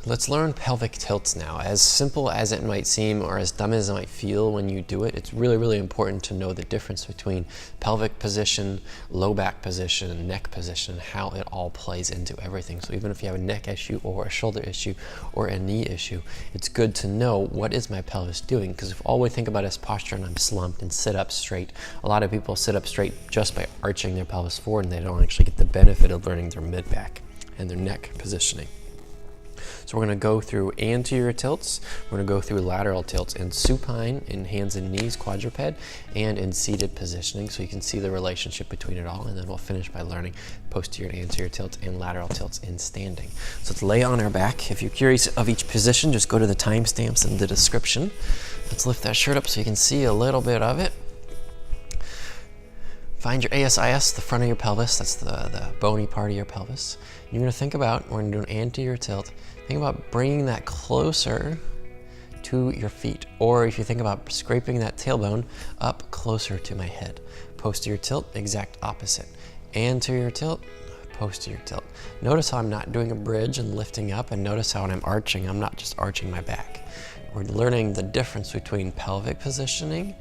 Let's learn pelvic tilts now. As simple as it might seem or as dumb as it might feel when you do it, it's really, really important to know the difference between pelvic position, low back position, and neck position, and how it all plays into everything. So even if you have a neck issue or a shoulder issue or a knee issue, it's good to know what is my pelvis doing, because if all we think about is posture and I'm slumped and sit up straight, a lot of people sit up straight just by arching their pelvis forward and they don't actually get the benefit of learning their mid-back and their neck positioning. So we're going to go through anterior tilts, we're going to go through lateral tilts in supine, in hands and knees, quadruped, and in seated positioning, so you can see the relationship between it all, and then we'll finish by learning posterior and anterior tilts and lateral tilts in standing. So let's lay on our back. If you're curious of each position, just go to the timestamps in the description. Let's lift that shirt up so you can see a little bit of it. Find your ASIS, the front of your pelvis, that's the bony part of your pelvis. You're going to think about, we're going to do an anterior tilt, think about bringing that closer to your feet. Or if you think about scraping that tailbone up closer to my head. Posterior tilt, exact opposite. Anterior tilt, posterior tilt. Notice how I'm not doing a bridge and lifting up, and notice how when I'm arching, I'm not just arching my back. We're learning the difference between pelvic positioning,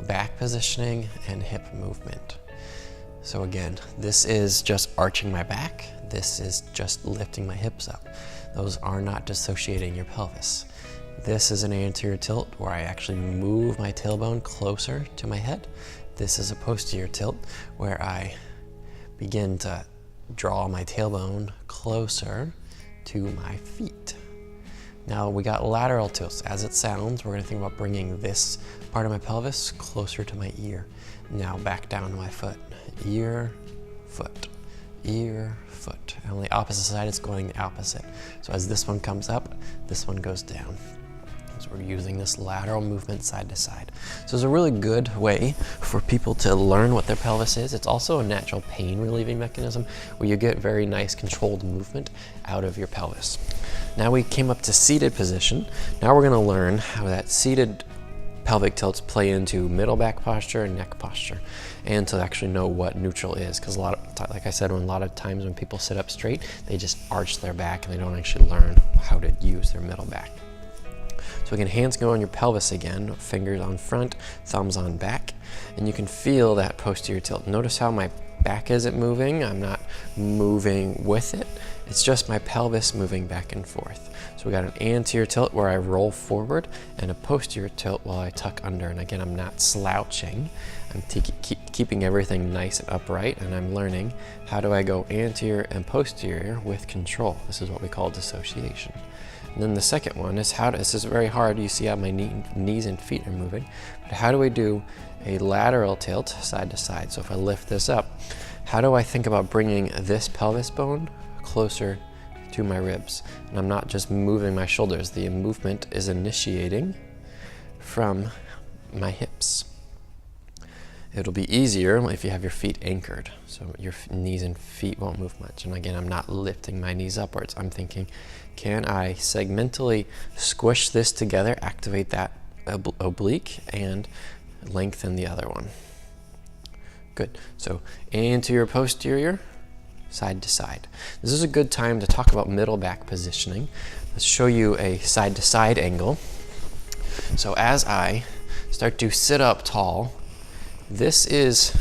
back positioning, and hip movement. So again, this is just arching my back. This is just lifting my hips up. Those are not dissociating your pelvis. This is an anterior tilt where I actually move my tailbone closer to my head. This is a posterior tilt where I begin to draw my tailbone closer to my feet. Now we got lateral tilts. As it sounds, we're going to think about bringing this part of my pelvis closer to my ear. Now back down to my foot. Ear, foot, ear, foot. And on the opposite side, it's going the opposite. So as this one comes up, this one goes down. So we're using this lateral movement side to side. So it's a really good way for people to learn what their pelvis is. It's also a natural pain relieving mechanism where you get very nice controlled movement out of your pelvis. Now we came up to seated position. Now we're going to learn how that seated pelvic tilts play into middle back posture and neck posture, and to actually know what neutral is, because like I said, a lot of times when people sit up straight, they just arch their back and they don't actually learn how to use their middle back. So again, hands go on your pelvis again, fingers on front, thumbs on back, and you can feel that posterior tilt. Notice how my back isn't moving. I'm not moving with it. It's just my pelvis moving back and forth. So we got an anterior tilt where I roll forward and a posterior tilt while I tuck under. And again, I'm not slouching. I'm keeping everything nice and upright, and I'm learning how do I go anterior and posterior with control. This is what we call dissociation. And then the second one is this is very hard. You see how my knees and feet are moving. But how do I do a lateral tilt side to side? So if I lift this up, how do I think about bringing this pelvis bone closer to my ribs? And I'm not just moving my shoulders. The movement is initiating from my hips. It'll be easier if you have your feet anchored, so your knees and feet won't move much. And again, I'm not lifting my knees upwards. I'm thinking, can I segmentally squish this together, activate that oblique, and lengthen the other one? Good. So anterior, posterior, side to side. This is a good time to talk about middle back positioning. Let's show you a side to side angle. So as I start to sit up tall, this is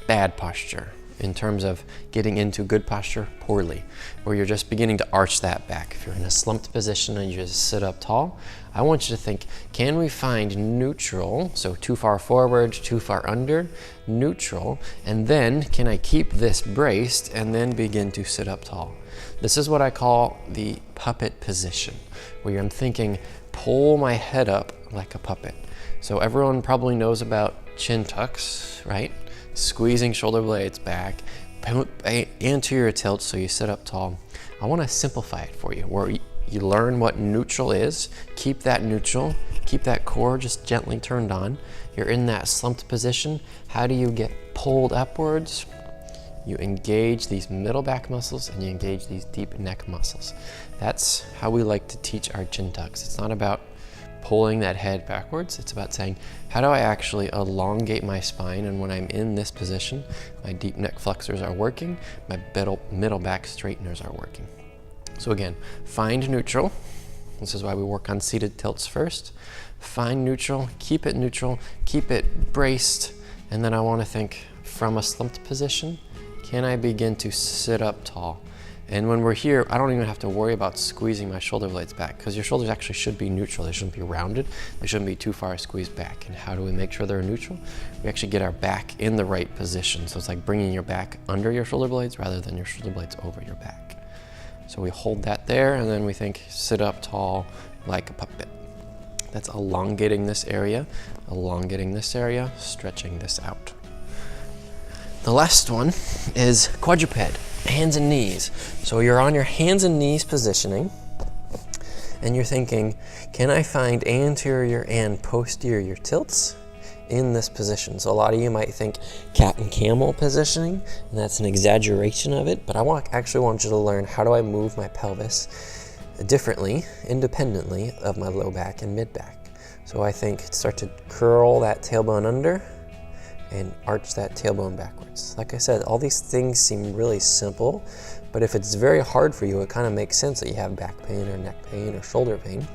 bad posture in terms of getting into good posture poorly, where you're just beginning to arch that back. If you're in a slumped position and you just sit up tall, I want you to think, can we find neutral? So too far forward, too far under, neutral, and then can I keep this braced and then begin to sit up tall? This is what I call the puppet position, where I'm thinking, pull my head up like a puppet. So everyone probably knows about chin tucks, right? Squeezing shoulder blades back, anterior tilt so you sit up tall. I want to simplify it for you, where you learn what neutral is, keep that neutral, keep that core just gently turned on. You're in that slumped position. How do you get pulled upwards? You engage these middle back muscles and you engage these deep neck muscles. That's how we like to teach our chin tucks. It's not about pulling that head backwards. It's about saying, how do I actually elongate my spine? And when I'm in this position, my deep neck flexors are working, my middle back straighteners are working. So again, find neutral. This is why we work on seated tilts first. Find neutral, keep it braced, and then I want to think from a slumped position, can I begin to sit up tall? And when we're here, I don't even have to worry about squeezing my shoulder blades back, because your shoulders actually should be neutral. They shouldn't be rounded. They shouldn't be too far squeezed back. And how do we make sure they're neutral? We actually get our back in the right position. So it's like bringing your back under your shoulder blades rather than your shoulder blades over your back. So we hold that there, and then we think sit up tall like a puppet. That's elongating this area, stretching this out. The last one is quadruped, hands and knees. So you're on your hands and knees positioning, and you're thinking, can I find anterior and posterior tilts in this position? So a lot of you might think cat and camel positioning, and that's an exaggeration of it, but I actually want you to learn, how do I move my pelvis differently, independently of my low back and mid back? So I think start to curl that tailbone under and arch that tailbone backwards. Like I said, all these things seem really simple, but if it's very hard for you, it kind of makes sense that you have back pain or neck pain or shoulder pain,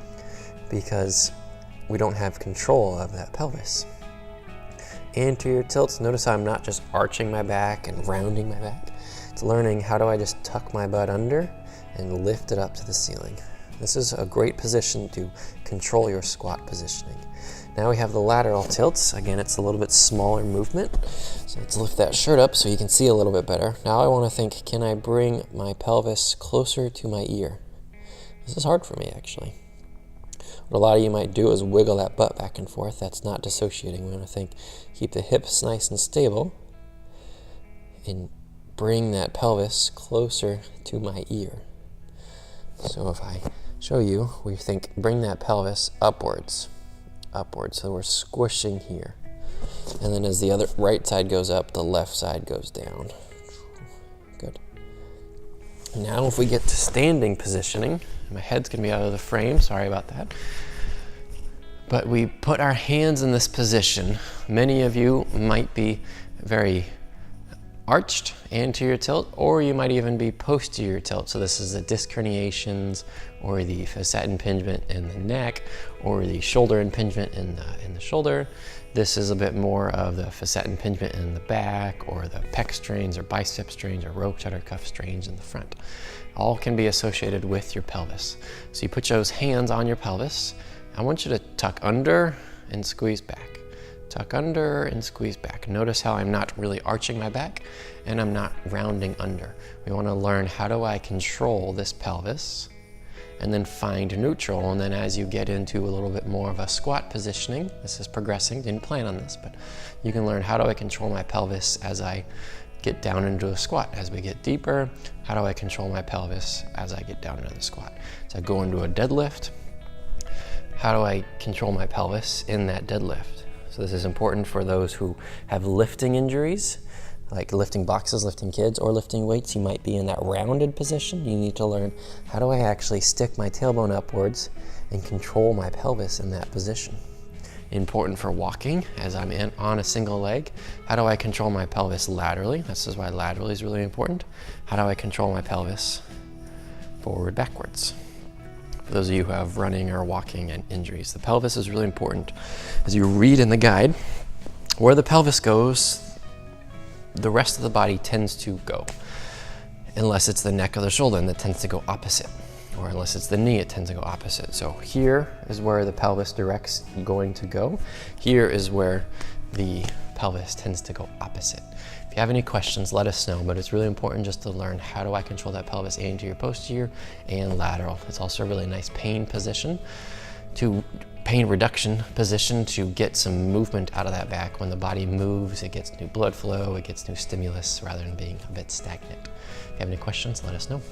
because we don't have control of that pelvis. Anterior tilts, notice how I'm not just arching my back and rounding my back. It's learning, how do I just tuck my butt under and lift it up to the ceiling. This is a great position to control your squat positioning. Now we have the lateral tilts. Again, it's a little bit smaller movement. So let's lift that shirt up so you can see a little bit better. Now I want to think, can I bring my pelvis closer to my ear? This is hard for me, actually. What a lot of you might do is wiggle that butt back and forth. That's not dissociating. We want to think, keep the hips nice and stable and bring that pelvis closer to my ear. So if I show you, we think, bring that pelvis upwards. So we're squishing here. And then as the other right side goes up, the left side goes down. Good. Now if we get to standing positioning, my head's gonna be out of the frame, sorry about that. But we put our hands in this position. Many of you might be very arched, anterior tilt, or you might even be posterior tilt. So this is the disc herniations, or the facet impingement in the neck, or the shoulder impingement in the shoulder. This is a bit more of the facet impingement in the back, or the pec strains, or bicep strains, or rotator cuff strains in the front. All can be associated with your pelvis. So you put those hands on your pelvis. I want you to tuck under and squeeze back. Tuck under and squeeze back. Notice how I'm not really arching my back and I'm not rounding under. We want to learn, how do I control this pelvis, and then find neutral. And then as you get into a little bit more of a squat positioning, this is progressing, didn't plan on this, but you can learn, how do I control my pelvis as I get down into a squat? As we get deeper, how do I control my pelvis as I get down into the squat? So I go into a deadlift. How do I control my pelvis in that deadlift? So this is important for those who have lifting injuries, like lifting boxes, lifting kids, or lifting weights. You might be in that rounded position. You need to learn, how do I actually stick my tailbone upwards and control my pelvis in that position? Important for walking, as I'm on a single leg. How do I control my pelvis laterally? This is why laterally is really important. How do I control my pelvis forward, backwards? For those of you who have running or walking and injuries, the pelvis is really important. As you read in the guide, where the pelvis goes, the rest of the body tends to go. Unless it's the neck or the shoulder, and that tends to go opposite. Or unless it's the knee, it tends to go opposite. So here is where the pelvis directs going to go. Here is where the pelvis tends to go opposite. If you have any questions, let us know, but it's really important just to learn, how do I control that pelvis anterior, posterior, and lateral. It's also a really nice pain reduction position to get some movement out of that back. When the body moves, it gets new blood flow, it gets new stimulus rather than being a bit stagnant. If you have any questions, let us know.